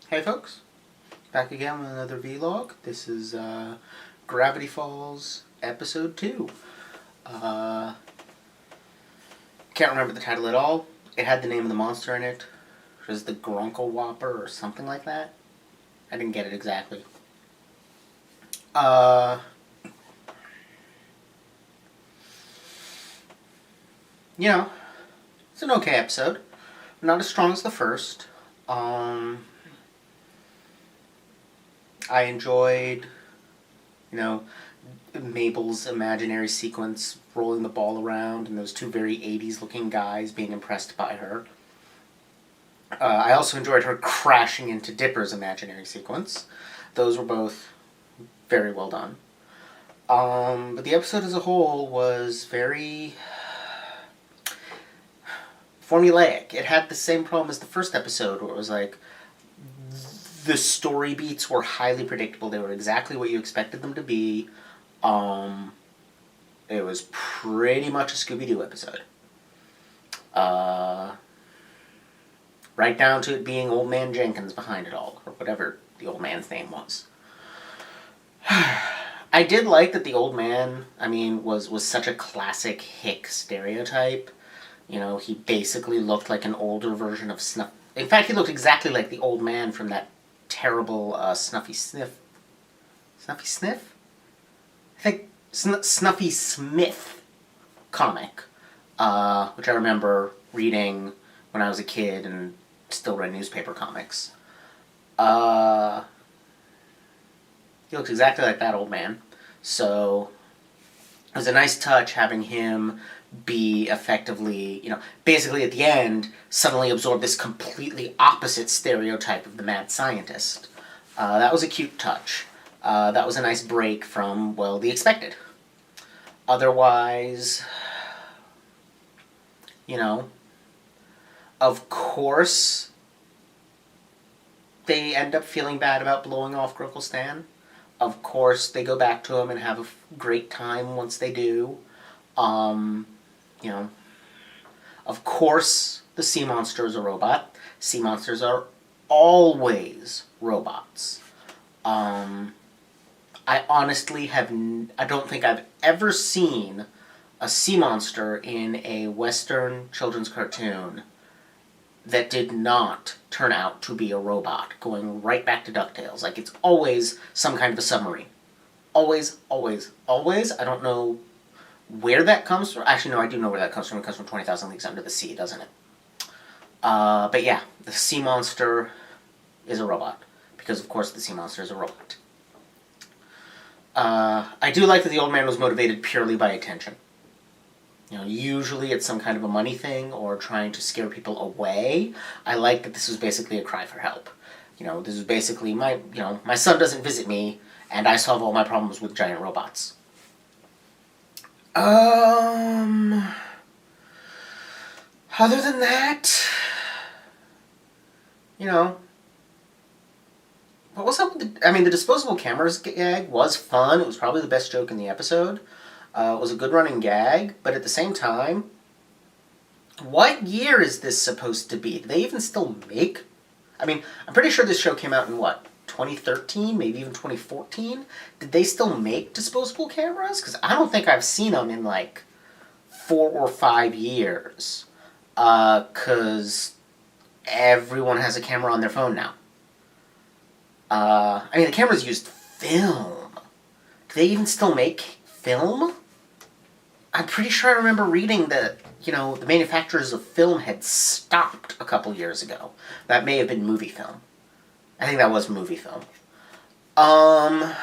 Hey folks, back again with another vlog. This is Gravity Falls Episode 2. Uh, can't remember the title at all. It had the name of the monster in it. It was the Grunkle Whopper or something like that. I didn't get it exactly. You know, it's an okay episode. Not as strong as the first. I enjoyed, Mabel's imaginary sequence rolling the ball around and those two very 80s looking guys being impressed by her. I also enjoyed her crashing into Dipper's imaginary sequence. Those were both very well done. But the episode as a whole was very formulaic. It had the same problem as the first episode, where it was like the story beats were highly predictable. They were exactly what you expected them to be. It was pretty much a Scooby-Doo episode. Right down to it being Old Man Jenkins behind it all, or whatever the old man's name was. I did like that the old man, was such a classic hick stereotype. You know, he basically looked like an older version of Snuff. In fact, he looked exactly like the old man from that terrible Snuffy Sniff. Snuffy Sniff? I think Snuffy Smith comic, which I remember reading when I was a kid and still read newspaper comics. He looks exactly like that old man. So it was a nice touch having him be effectively, basically at the end, suddenly absorb this completely opposite stereotype of the mad scientist. That was a cute touch. That was a nice break from, well, the expected. Otherwise, of course, they end up feeling bad about blowing off Grunkle Stan. Of course, they go back to him and have a great time once they do. Of course, the sea monster is a robot. Sea monsters are always robots. I honestly I don't think I've ever seen a sea monster in a Western children's cartoon that did not turn out to be a robot, going right back to DuckTales. Like, it's always some kind of a submarine. Always, always, always. I don't know where that comes from. Actually, no, I do know where that comes from. It comes from 20,000 Leagues Under the Sea, doesn't it? But yeah, the sea monster is a robot. Because, of course, the sea monster is a robot. I do like that the old man was motivated purely by attention. Usually it's some kind of a money thing or trying to scare people away. I like that this was basically a cry for help. This is basically my son doesn't visit me and I solve all my problems with giant robots. Other than that, what was up with the disposable cameras gag was fun. It was probably the best joke in the episode. It was a good running gag, but at the same time, what year is this supposed to be? Do they even still make? I'm pretty sure this show came out in 2013, maybe even 2014? Did they still make disposable cameras? Because I don't think I've seen them in 4 or 5 years. Because everyone has a camera on their phone now. The cameras used film. Do they even still make film? I'm pretty sure I remember reading that, the manufacturers of film had stopped a couple years ago. That may have been movie film. I think that was movie film. So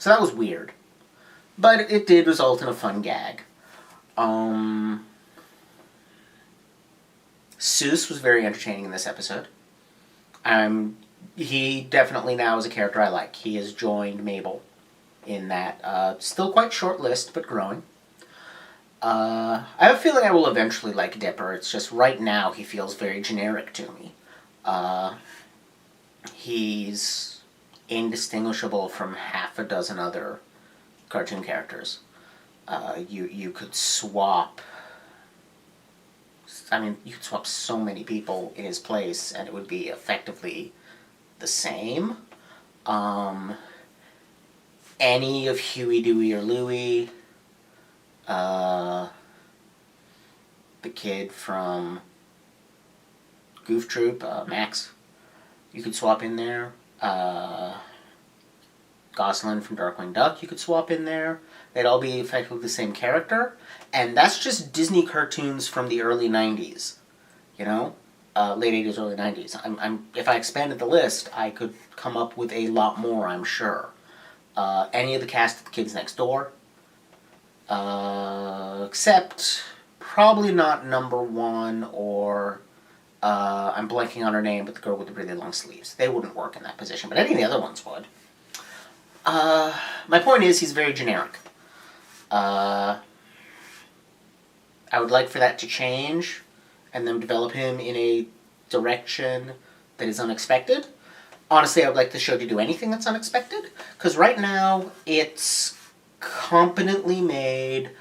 that was weird. But it did result in a fun gag. Seuss was very entertaining in this episode. He definitely now is a character I like. He has joined Mabel in that still quite short list, but growing. I have a feeling I will eventually like Dipper. It's just right now he feels very generic to me. He's indistinguishable from half a dozen other cartoon characters. You could swap I mean, you could swap so many people in his place, and it would be effectively the same. Um, any of Huey, Dewey, or Louie. The kid from Goof Troop, Max. You could swap in there. Gosselin from Darkwing Duck, you could swap in there. They'd all be effectively the same character. And that's just Disney cartoons from the early 90s. You know? Late 80s, early 90s. If I expanded the list, I could come up with a lot more, I'm sure. Any of the cast of The Kids Next Door. Except probably not number one or I'm blanking on her name, but the girl with the really long sleeves. They wouldn't work in that position, but any of the other ones would. My point is, he's very generic. I would like for that to change and them develop him in a direction that is unexpected. Honestly, I would like the show to do anything that's unexpected, because right now it's competently made,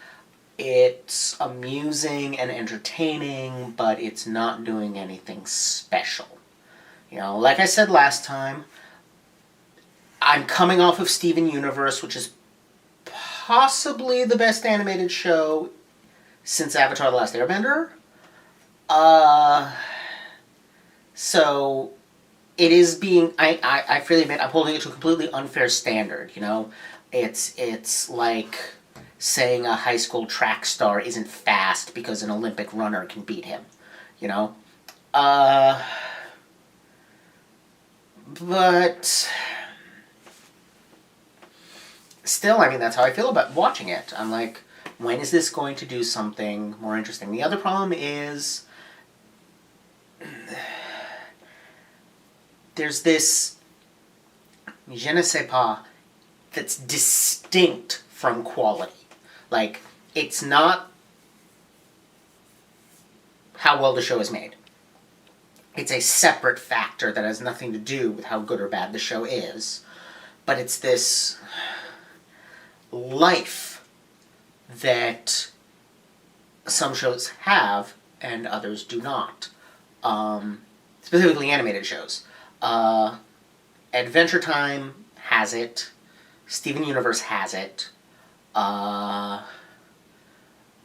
it's amusing and entertaining, but it's not doing anything special. You know, like I said last time, I'm coming off of Steven Universe, which is possibly the best animated show since Avatar: The Last Airbender. So it is being, I freely admit, I'm holding it to a completely unfair standard, you know? It's like saying a high school track star isn't fast because an Olympic runner can beat him, you know? But still, I mean, that's how I feel about watching it. I'm like, when is this going to do something more interesting? The other problem is there's this je ne sais pas that's distinct from quality. Like, it's not how well the show is made. It's a separate factor that has nothing to do with how good or bad the show is. But it's this life that some shows have and others do not. Specifically animated shows. Adventure Time has it. Steven Universe has it. My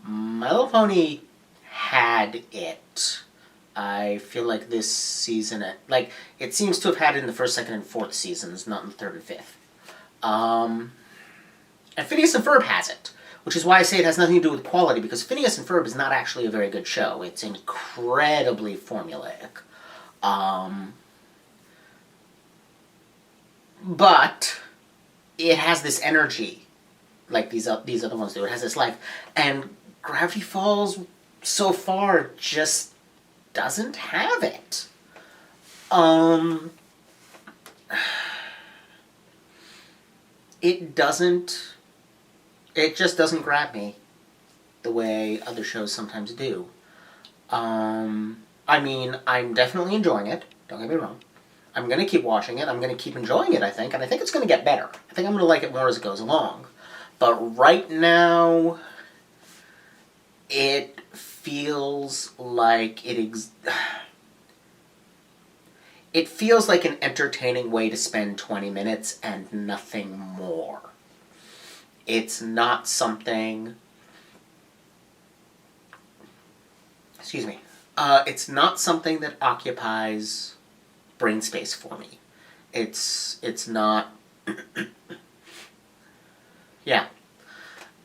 Little Pony had it. I feel like this season, like, it seems to have had it in the first, second, and fourth seasons, not in the third and fifth. And Phineas and Ferb has it, which is why I say it has nothing to do with quality, because Phineas and Ferb is not actually a very good show. It's incredibly formulaic. But it has this energy, like these other ones do. It has this life. And Gravity Falls, so far, just doesn't have it. It just doesn't grab me the way other shows sometimes do. I mean, I'm definitely enjoying it. Don't get me wrong. I'm going to keep watching it. I'm going to keep enjoying it, I think. And I think it's going to get better. I think I'm going to like it more as it goes along. But right now, it feels like it feels like an entertaining way to spend 20 minutes and nothing more. It's not something... Excuse me. It's not something that occupies brain space for me. It's not... Yeah.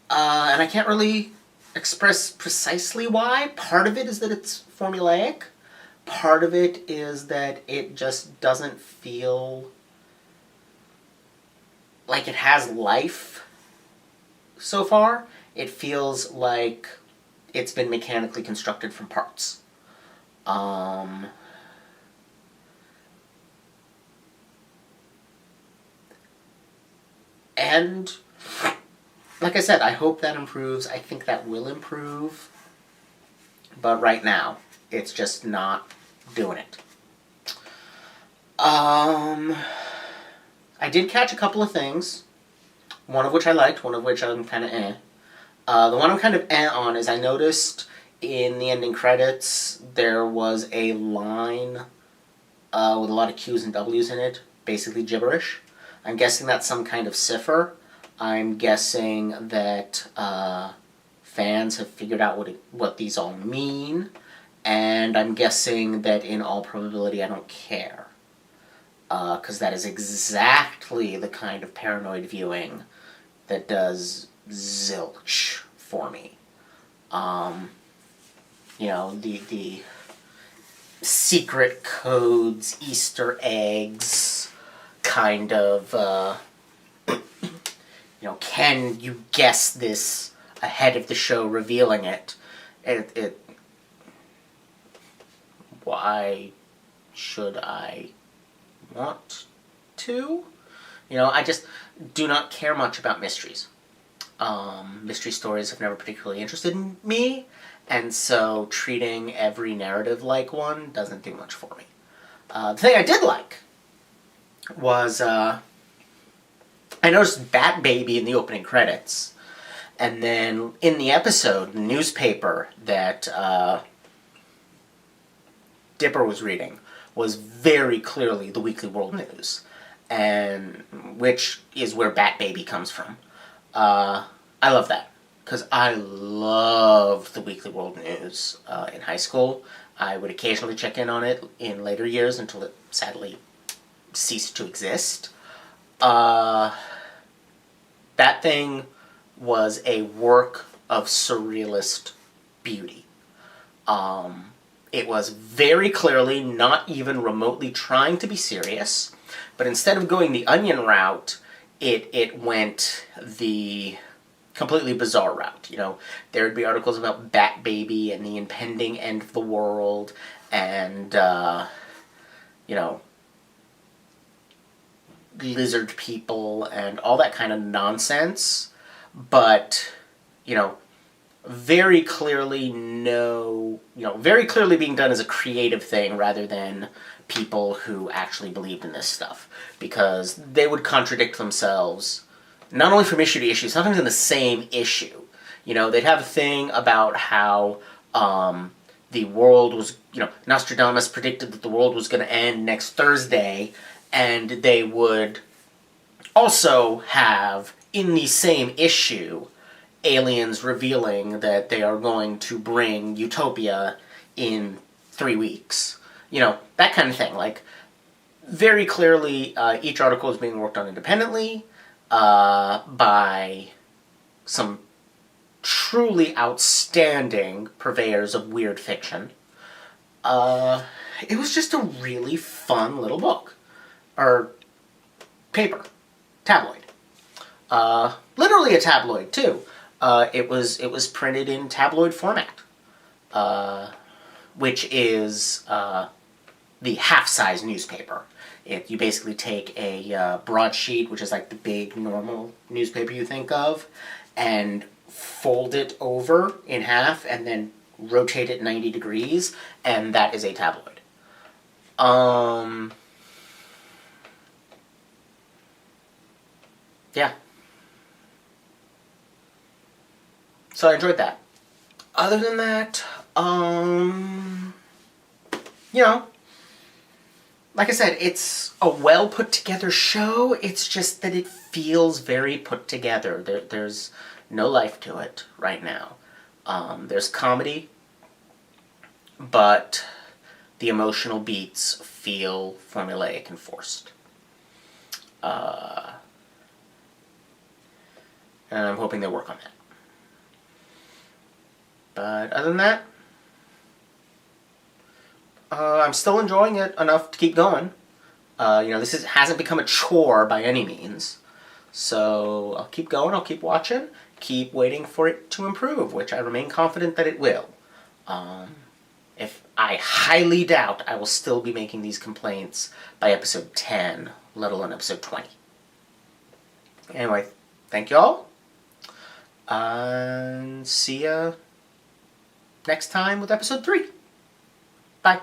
And I can't really express precisely why. Part of it is that it's formulaic. Part of it is that it just doesn't feel like it has life so far. It feels like it's been mechanically constructed from parts. And like I said, I hope that improves. I think that will improve. But right now, it's just not doing it. I did catch a couple of things. One of which I liked, one of which I'm kind of eh. The one I'm kind of eh on is I noticed in the ending credits, there was a line with a lot of Q's and W's in it, basically gibberish. I'm guessing that's some kind of cipher. I'm guessing that fans have figured out what these all mean, and I'm guessing that in all probability I don't care. Because that is exactly the kind of paranoid viewing that does zilch for me. The secret codes, Easter eggs, kind of, can you guess this ahead of the show revealing it? Why should I want to? I just do not care much about mysteries. Mystery stories have never particularly interested me, and so treating every narrative like one doesn't do much for me. The thing I did like was I noticed Bat Baby in the opening credits, and then in the episode, the newspaper that Dipper was reading was very clearly the Weekly World News, and which is where Bat Baby comes from. I love that, because I loved the Weekly World News in high school. I would occasionally check in on it in later years until it sadly ceased to exist. That thing was a work of surrealist beauty. It was very clearly not even remotely trying to be serious, but instead of going the Onion route, it went the completely bizarre route. There would be articles about Bat Baby and the impending end of the world, and lizard people and all that kind of nonsense, but very clearly very clearly being done as a creative thing rather than people who actually believed in this stuff, because they would contradict themselves not only from issue to issue, sometimes in the same issue. They'd have a thing about how the world was, Nostradamus predicted that the world was going to end next Thursday, and they would also have, in the same issue, aliens revealing that they are going to bring utopia in 3 weeks. That kind of thing. Like, very clearly, each article is being worked on independently by some truly outstanding purveyors of weird fiction. It was just a really fun little book. Or paper. Tabloid. Literally a tabloid, too. It was printed in tabloid format, which is the half-size newspaper. You basically take a broadsheet, which is like the big normal newspaper you think of, and fold it over in half, and then rotate it 90 degrees, and that is a tabloid. Yeah. So I enjoyed that. Other than that, like I said, it's a well put together show. It's just that it feels very put together. There's no life to it right now. There's comedy, but the emotional beats feel formulaic and forced. And I'm hoping they work on that. But other than that, I'm still enjoying it enough to keep going. This hasn't become a chore by any means. So I'll keep going, I'll keep watching, keep waiting for it to improve, which I remain confident that it will. If I highly doubt I will still be making these complaints by episode 10, let alone episode 20. Anyway, thank y'all. And see ya next time with episode 3. Bye.